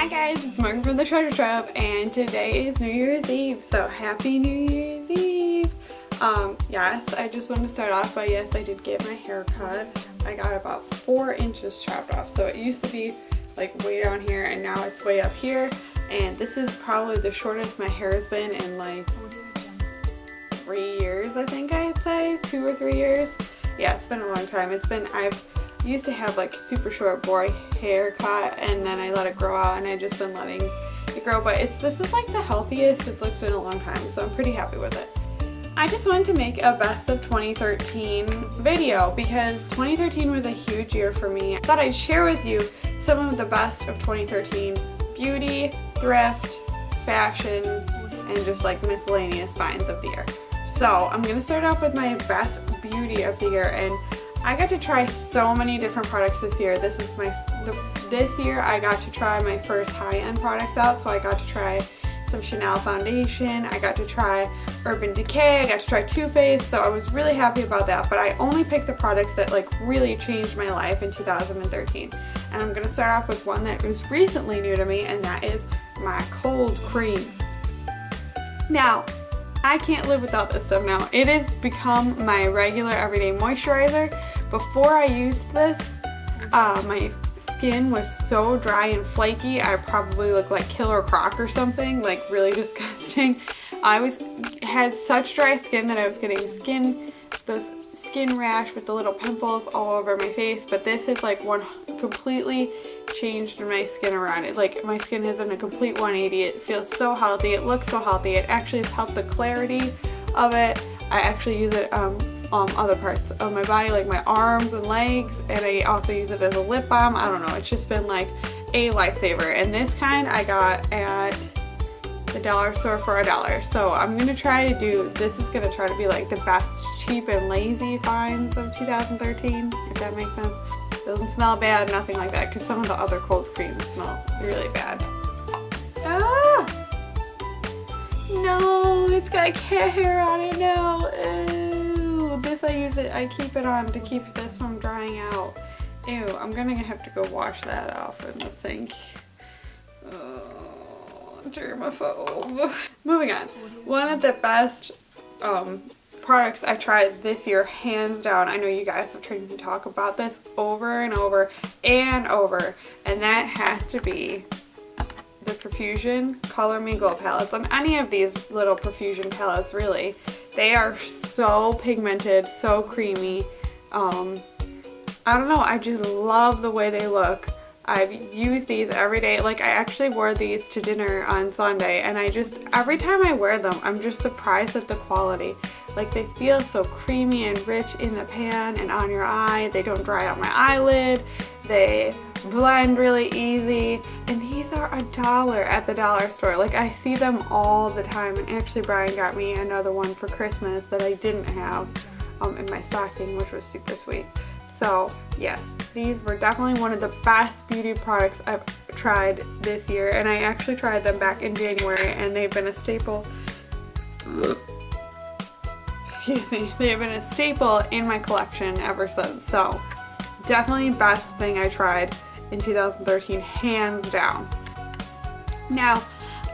Hi guys, it's Morgan from the Treasure Trove, and today is New Year's Eve, so happy New Year's Eve! Yes, I just wanted to start off by, yes, I did get my hair cut. I got about 4 inches chopped off, so it used to be like way down here and now it's way up here, and this is probably the shortest my hair has been in like 3 years, I think I'd say, 2 or 3 years. Yeah, it's been a long time. I've used to have like super short boy haircut and then I let it grow out and I've just been letting it grow, but this is like the healthiest it's looked in a long time, so I'm pretty happy with it. I just wanted to make a best of 2013 video because 2013 was a huge year for me. I thought I'd share with you some of the best of 2013 beauty, thrift, fashion, and just like miscellaneous finds of the year. So I'm going to start off with my best beauty of the year, and I got to try so many different products this year. This year I got to try my first high-end products out, so I got to try some Chanel foundation, I got to try Urban Decay, I got to try Too Faced, so I was really happy about that, but I only picked the products that like really changed my life in 2013. And I'm going to start off with one that was recently new to me, and that is my cold cream. Now, I can't live without this stuff now. It has become my regular everyday moisturizer. Before I used this, my skin was so dry and flaky, I probably looked like Killer Croc or something, like really disgusting. I had such dry skin that I was getting those skin rash with the little pimples all over my face, but this has like completely changed my skin around. It like my skin has done a complete 180. It feels so healthy, it looks so healthy, it actually has helped the clarity of it. I actually use it other parts of my body, like my arms and legs, and I also use it as a lip balm. I don't know, it's just been like a lifesaver. And this kind I got at the dollar store for $1. So I'm gonna try to do, this is gonna try to be like the best cheap and lazy finds of 2013, if that makes sense. Doesn't smell bad, nothing like that, because some of the other cold creams smell really bad. Ah! No, it's got cat hair on it now. Ew. This I keep it on to keep this from drying out. Ew, I'm gonna have to go wash that off in the sink. Germaphobe. Moving on. One of the best products I tried this year, hands down. I know you guys have tried to talk about this over and over and over, and that has to be the Profusion Color Me Glow palettes. On any of these little Profusion palettes, really, they are so pigmented, so creamy. I don't know, I just love the way they look. I've used these every day. Like, I actually wore these to dinner on Sunday, and every time I wear them, I'm just surprised at the quality. Like, they feel so creamy and rich in the pan and on your eye. They don't dry out my eyelid. They blend really easy, and these are $1 at the dollar store. Like, I see them all the time, and actually Brian got me another one for Christmas that I didn't have in my stocking, which was super sweet. So yes, these were definitely one of the best beauty products I've tried this year, and I actually tried them back in January, and they've been a staple. Excuse me. They have been a staple in my collection ever since. So definitely best thing I tried in 2013, hands down. Now,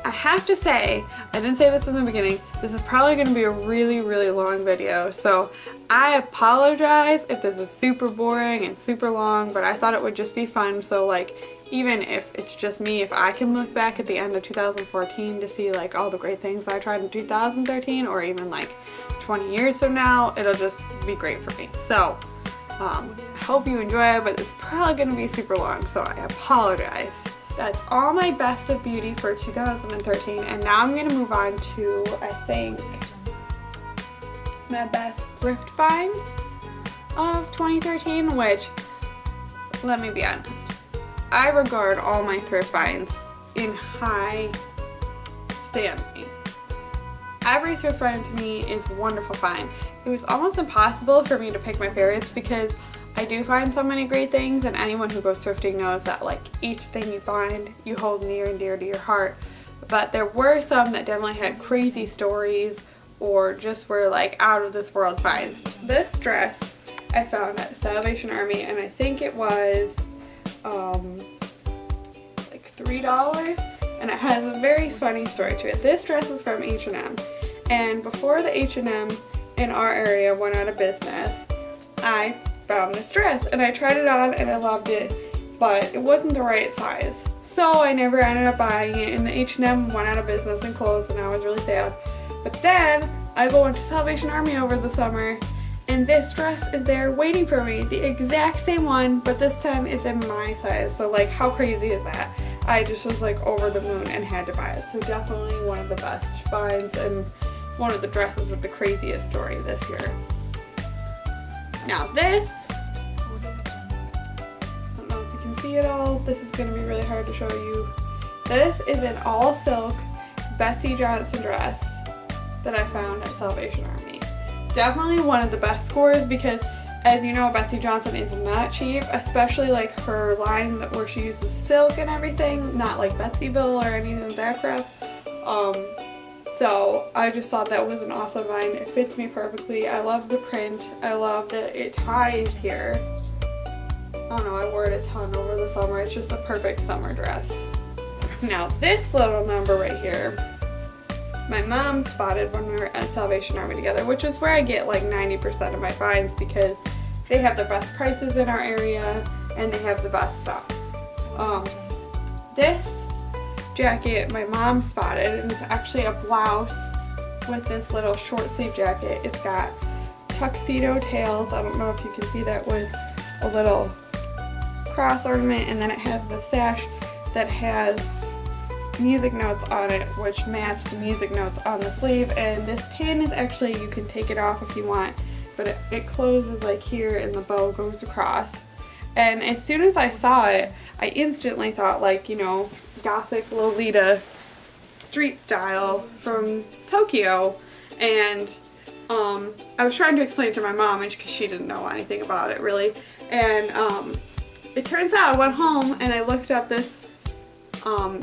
I have to say, I didn't say this in the beginning, this is probably going to be a really, really long video, so I apologize if this is super boring and super long, but I thought it would just be fun. So like, even if it's just me, if I can look back at the end of 2014 to see like all the great things I tried in 2013, or even like 20 years from now, it'll just be great for me. So I hope you enjoy it, but it's probably going to be super long, so I apologize. That's all my best of beauty for 2013, and now I'm going to move on to, I think, my best thrift finds of 2013, which, let me be honest, I regard all my thrift finds in high standing. Every thrift find to me is a wonderful find. It was almost impossible for me to pick my favorites because I do find so many great things, and anyone who goes thrifting knows that like each thing you find you hold near and dear to your heart. But there were some that definitely had crazy stories or just were like out of this world finds. This dress I found at Salvation Army, and I think it was like $3, and it has a very funny story to it. This dress is from H&M, and before the H&M in our area went out of business, I found this dress and I tried it on and I loved it, but it wasn't the right size. So I never ended up buying it, and the H&M went out of business and closed, and I was really sad. But then I go into Salvation Army over the summer, and this dress is there waiting for me, the exact same one, but this time it's in my size. So like, how crazy is that? I just was like over the moon and had to buy it. So definitely one of the best finds and one of the dresses with the craziest story this year. Now this, see it all. This is going to be really hard to show you. This is an all silk Betsy Johnson dress that I found at Salvation Army. Definitely one of the best scores because, as you know, Betsy Johnson is not cheap, especially like her line where she uses silk and everything, not like Betsyville or anything like that crap. So I just thought that was an awesome find. It fits me perfectly. I love the print. I love that it ties here. I don't know, I wore it a ton over the summer. It's just a perfect summer dress. Now this little number right here, my mom spotted when we were at Salvation Army together, which is where I get like 90% of my finds because they have the best prices in our area and they have the best stuff. This jacket my mom spotted, and it's actually a blouse with this little short sleeve jacket. It's got tuxedo tails. I don't know if you can see that, with a little cross ornament, and then it has the sash that has music notes on it which match the music notes on the sleeve. And this pin is actually, you can take it off if you want, but it closes like here and the bow goes across. And as soon as I saw it, I instantly thought, like, you know, gothic Lolita street style from Tokyo. And I was trying to explain it to my mom because she didn't know anything about it really. And it turns out I went home and I looked up this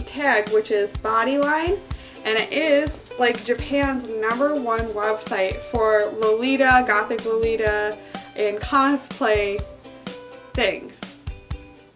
tag, which is Bodyline, and it is like Japan's #1 website for Lolita, gothic Lolita, and cosplay things.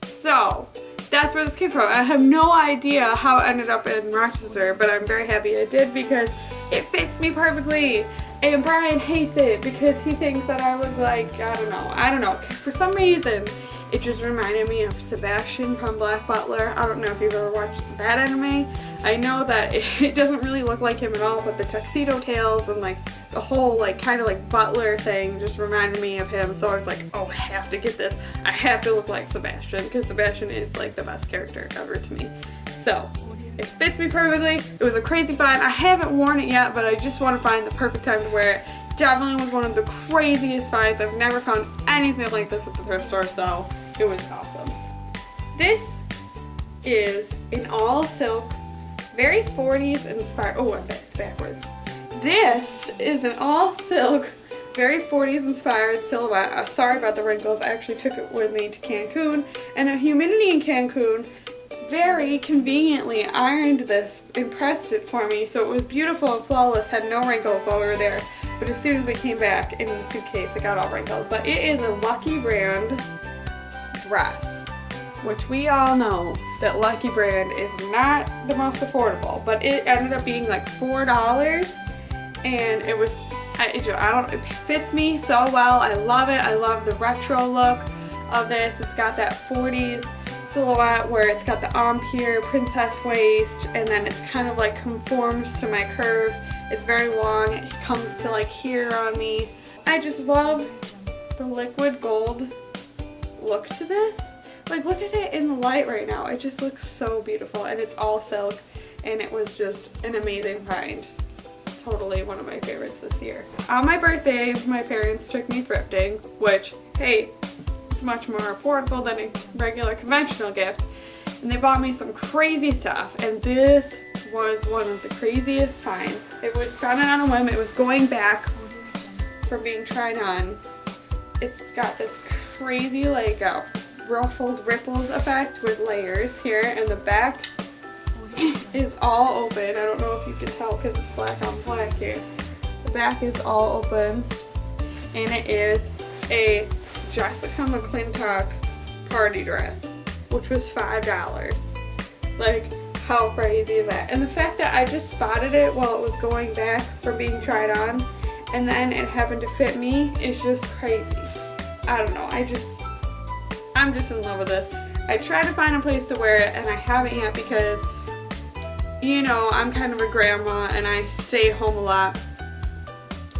So that's where this came from. I have no idea how it ended up in Rochester, but I'm very happy it did because it fits me perfectly. And Brian hates it because he thinks that I look like, I don't know. For some reason, it just reminded me of Sebastian from Black Butler. I don't know if you've ever watched that anime. I know that it doesn't really look like him at all, but the tuxedo tails and like the whole like kind of like Butler thing just reminded me of him. So I was like, oh, I have to get this. I have to look like Sebastian because Sebastian is like the best character ever to me. So it fits me perfectly. It was a crazy find. I haven't worn it yet, but I just want to find the perfect time to wear it. Definitely was one of the craziest finds. I've never found anything like this at the thrift store, so it was awesome. This is an all silk, very 40s inspired, oh, I bet it's backwards. This is an all silk, very 40s inspired silhouette. Sorry about the wrinkles. I actually took it with me to Cancun, and the humidity in Cancun very conveniently ironed this and pressed it for me, so it was beautiful and flawless, had no wrinkles while we were there. But as soon as we came back in the suitcase, it got all wrinkled. But it is a Lucky Brand dress, which we all know that Lucky Brand is not the most affordable, but it ended up being like $4, and it was, it fits me so well. I love it. I love the retro look of this. It's got that 40s silhouette where it's got the empire princess waist, and then it's kind of like conforms to my curves. It's very long. It comes to like here on me. I just love the liquid gold look to this. Like, look at it in the light right now. It just looks so beautiful, and it's all silk, and it was just an amazing find. Totally one of my favorites this year. On my birthday, my parents took me thrifting, which, hey, it's much more affordable than a regular conventional gift, and they bought me some crazy stuff, and this was one of the craziest finds. It was found on a whim. It was going back from being tried on. It's got this crazy like ruffled rippled effect with layers here, and the back is all open. I don't know if you can tell because it's black on black here. The back is all open, and it is a Jessica McClintock party dress, which was $5. Like, how crazy is that? And the fact that I just spotted it while it was going back from being tried on, and then it happened to fit me is just crazy. I don't know, I'm just in love with this. I tried to find a place to wear it, and I haven't yet because, you know, I'm kind of a grandma and I stay home a lot.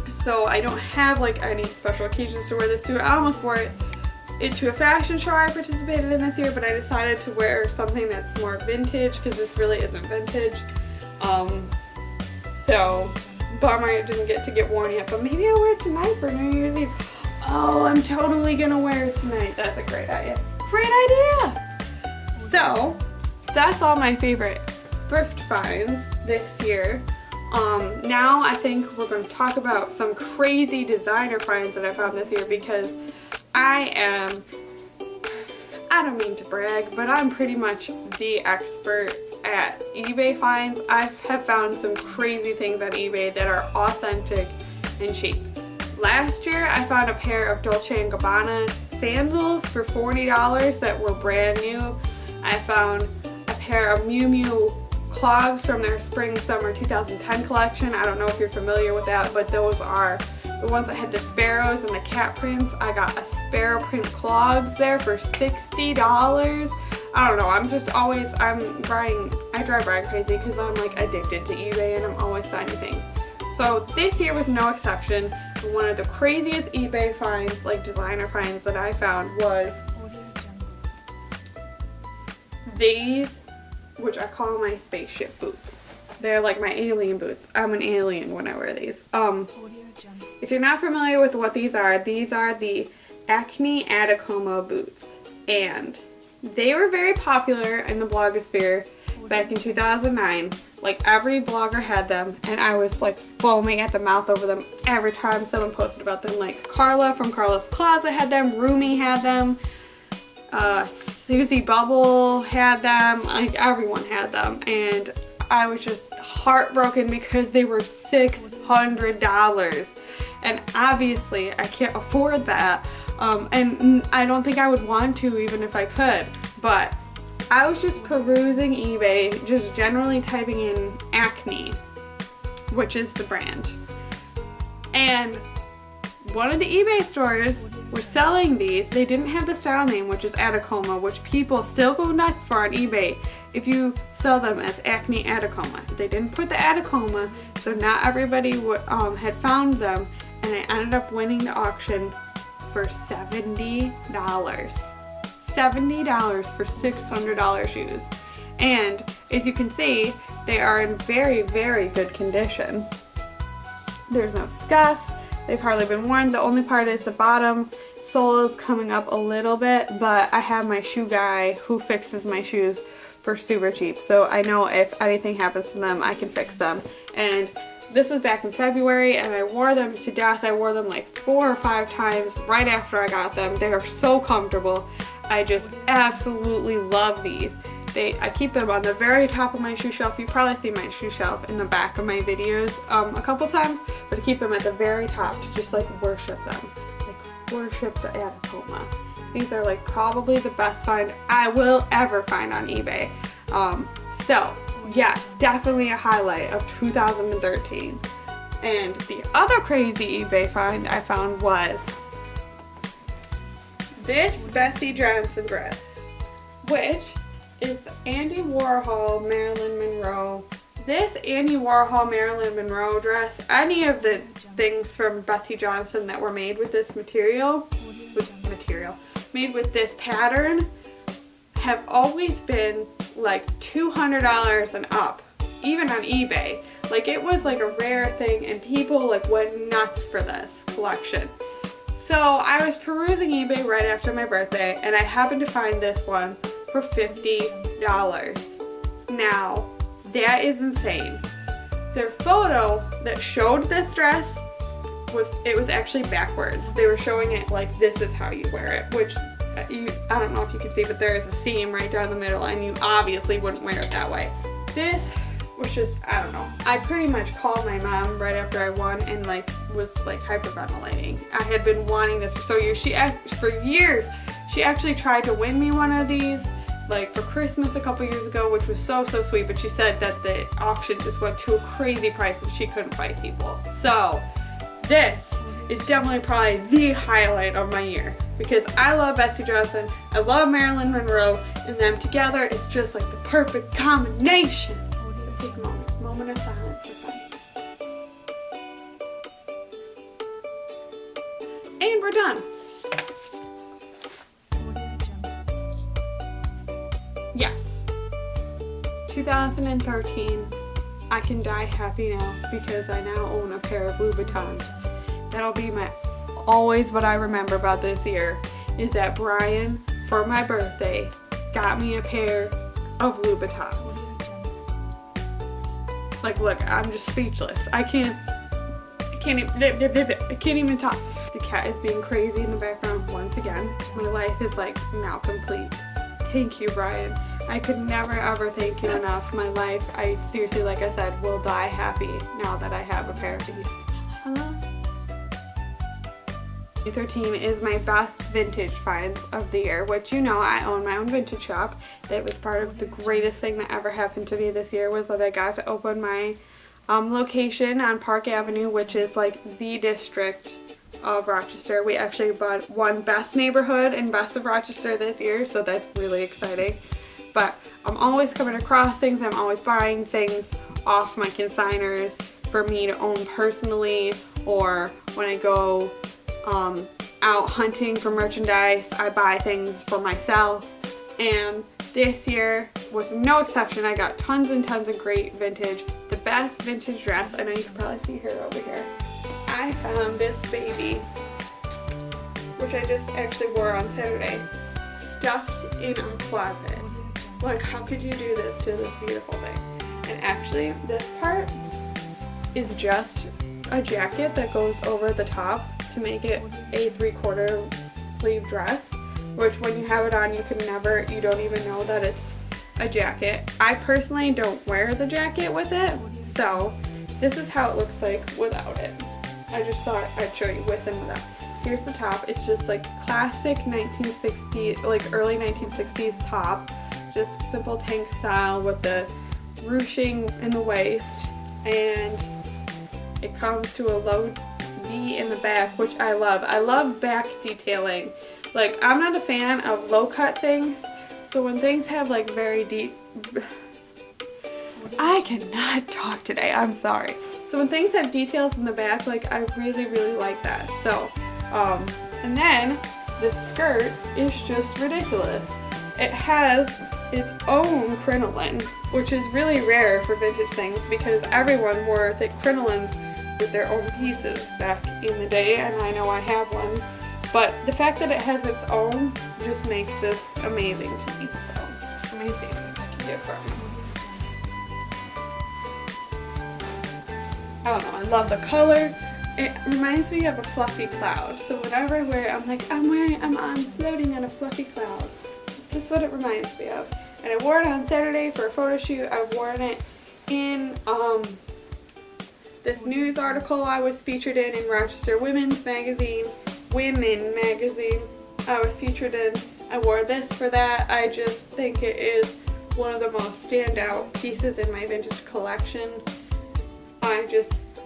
So I don't have like any special occasions to wear this to. I almost wore it to a fashion show I participated in this year, but I decided to wear something that's more vintage because this really isn't vintage. So bummer it didn't get to get worn yet, but maybe I'll wear it tonight for New Year's Eve. Oh, I'm totally gonna wear it tonight. That's a great idea. Great idea! So that's all my favorite thrift finds this year. Now I think we're going to talk about some crazy designer finds that I found this year because I don't mean to brag, but I'm pretty much the expert at eBay finds. I have found some crazy things on eBay that are authentic and cheap. Last year I found a pair of Dolce & Gabbana sandals for $40 that were brand new. I found a pair of Miu Miu clogs from their spring summer 2010 collection. I don't know if you're familiar with that, but those are the ones that had the sparrows and the cat prints. I got a sparrow print clogs there for $60. I don't know, I drive Brian crazy because I'm like addicted to eBay and I'm always finding things. So this year was no exception. One of the craziest eBay finds, like designer finds that I found was these, which I call my spaceship boots. They're like my alien boots. I'm an alien when I wear these. If you're not familiar with what these are the Acne Atacama boots. And they were very popular in the blogosphere back in 2009. Like every blogger had them, and I was like foaming at the mouth over them every time someone posted about them. Like Carla from Carla's Closet had them, Rumi had them, Susie Bubble had them, like everyone had them, and I was just heartbroken because they were $600, and obviously I can't afford that, and I don't think I would want to even if I could, but I was just perusing eBay, just generally typing in Acne, which is the brand, and one of the eBay stores were selling these. They didn't have the style name, which is Atacama, which people still go nuts for on eBay if you sell them as Acne Atacama. They didn't put the Atacama, so not everybody had found them, and I ended up winning the auction for $70. $70 for $600 shoes. And as you can see, they are in very, very good condition. There's no scuffs. They've hardly been worn. The only part is the bottom sole is coming up a little bit, but I have my shoe guy who fixes my shoes for super cheap. So I know if anything happens to them, I can fix them. And this was back in February, and I wore them to death. I wore them like 4 or 5 times right after I got them. They are so comfortable. I just absolutely love these. I keep them on the very top of my shoe shelf. You probably see my shoe shelf in the back of my videos a couple times, but I keep them at the very top to just like worship them. Like worship the Atacama. These are like probably the best find I will ever find on eBay. So yes, definitely a highlight of 2013. And the other crazy eBay find I found was this Betsy Johnson dress, which is the Andy Warhol Marilyn Monroe. This Andy Warhol Marilyn Monroe dress, any of the things from Betsy Johnson that were made with this made with this pattern, have always been like $200 and up, even on eBay. Like it was like a rare thing, and people like went nuts for this collection. So I was perusing eBay right after my birthday, and I happened to find this one for $50. Now, that is insane. Their photo that showed this dress was actually backwards. They were showing it like this is how you wear it, which I don't know if you can see, but there is a seam right down the middle, and you obviously wouldn't wear it that way. This was just, I don't know. I pretty much called my mom right after I won and like was like hyperventilating. I had been wanting this for so years. For years, she actually tried to win me one of these, like for Christmas a couple years ago, which was so sweet, but she said that the auction just went to a crazy price and she couldn't fight people. So this is definitely probably the highlight of my year because I love Betsy Johnson, I love Marilyn Monroe, and them together is just like the perfect combination. Let's take a moment of silence for fun. And we're done. Yes. 2013, I can die happy now because I now own a pair of Louboutins. That'll be always what I remember about this year is that Brian, for my birthday, got me a pair of Louboutins. Like, look, I'm just speechless. I can't even talk. The cat is being crazy in the background once again. My life is like now complete. Thank you, Brian. I could never ever thank you enough. My life, I seriously, like I said, will die happy now that I have a pair of these. Hello? 2013 is my best vintage finds of the year, which you know I own my own vintage shop. That was part of the greatest thing that ever happened to me this year was that I got to open my location on Park Avenue, which is like the district of Rochester. We actually won Best Neighborhood and Best of Rochester this year, so that's really exciting. But I'm always coming across things, I'm always buying things off my consigners for me to own personally, or when I go out hunting for merchandise, I buy things for myself. And this year was no exception. I got tons and tons of great vintage. The best vintage dress, I know you can probably see her over here. I found this baby, which I just actually wore on Saturday, stuffed in a closet. Like, how could you do this to this beautiful thing? And actually, this part is just a jacket that goes over the top to make it a 3/4 sleeve dress, which when you have it on, you don't even know that it's a jacket. I personally don't wear the jacket with it, so this is how it looks like without it. I just thought I'd show you with and without. Here's the top. It's just like classic 1960s, like early 1960s top. Just simple tank style with the ruching in the waist, and it comes to a low V in the back, which I love. I love back detailing. Like, I'm not a fan of low cut things, so when things have like very deep, I cannot talk today, I'm sorry. So when things have details in the back, like, I really like that. So, and then the skirt is just ridiculous. It has its own crinoline, which is really rare for vintage things because everyone wore thick crinolines with their own pieces back in the day, and I know I have one. But the fact that it has its own just makes this amazing to me. So, let me see if I can get it from. I don't know, I love the color. It reminds me of a fluffy cloud. So whenever I wear it, I'm like, I'm floating on a fluffy cloud. It's just what it reminds me of. And I wore it on Saturday for a photo shoot. I've worn it in this news article I was featured in Rochester Women Magazine. I was featured in. I wore this for that. I just think it is one of the most standout pieces in my vintage collection.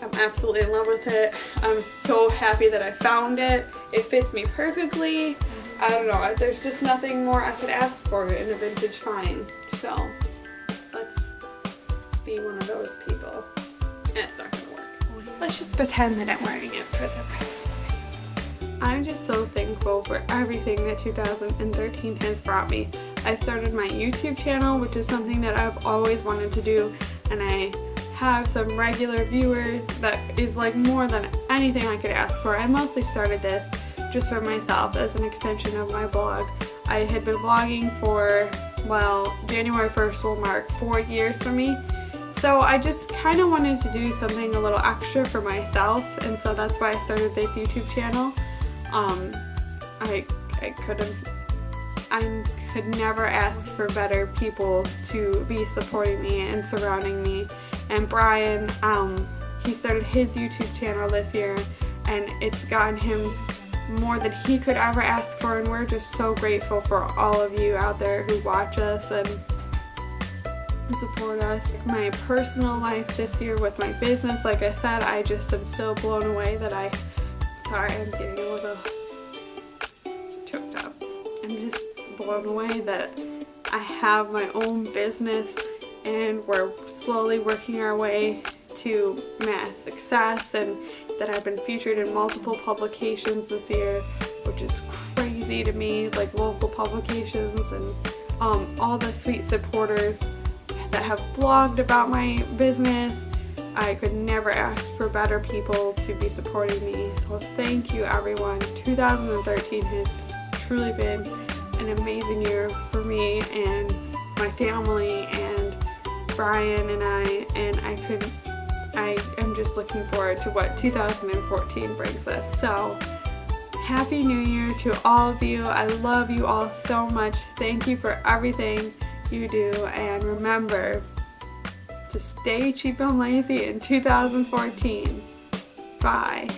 I'm absolutely in love with it. I'm so happy that I found it. It fits me perfectly. I don't know, there's just nothing more I could ask for in a vintage find. So, let's be one of those people. And it's not gonna work. Let's just pretend that I'm wearing it for the Christmas. I'm just so thankful for everything that 2013 has brought me. I started my YouTube channel, which is something that I've always wanted to do, and I have some regular viewers. That is like more than anything I could ask for. I mostly started this just for myself as an extension of my blog. I had been blogging for, well, January 1st will mark 4 years for me. So I just kind of wanted to do something a little extra for myself, and so that's why I started this YouTube channel. I could never ask for better people to be supporting me and surrounding me. And Brian, he started his YouTube channel this year, and it's gotten him more than he could ever ask for, and we're just so grateful for all of you out there who watch us and support us. My personal life this year with my business, like I said, I just am so blown away that sorry, I'm getting a little choked up. I'm just blown away that I have my own business and we're slowly working our way to mass success, and that I've been featured in multiple publications this year, which is crazy to me, like local publications, and all the sweet supporters that have blogged about my business. I could never ask for better people to be supporting me, so thank you everyone. 2013 has truly been an amazing year for me and my family and Brian and I am just looking forward to what 2014 brings us. So Happy New Year to all of you. I love you all so much. Thank you for everything you do, and remember to stay cheap and lazy in 2014. Bye.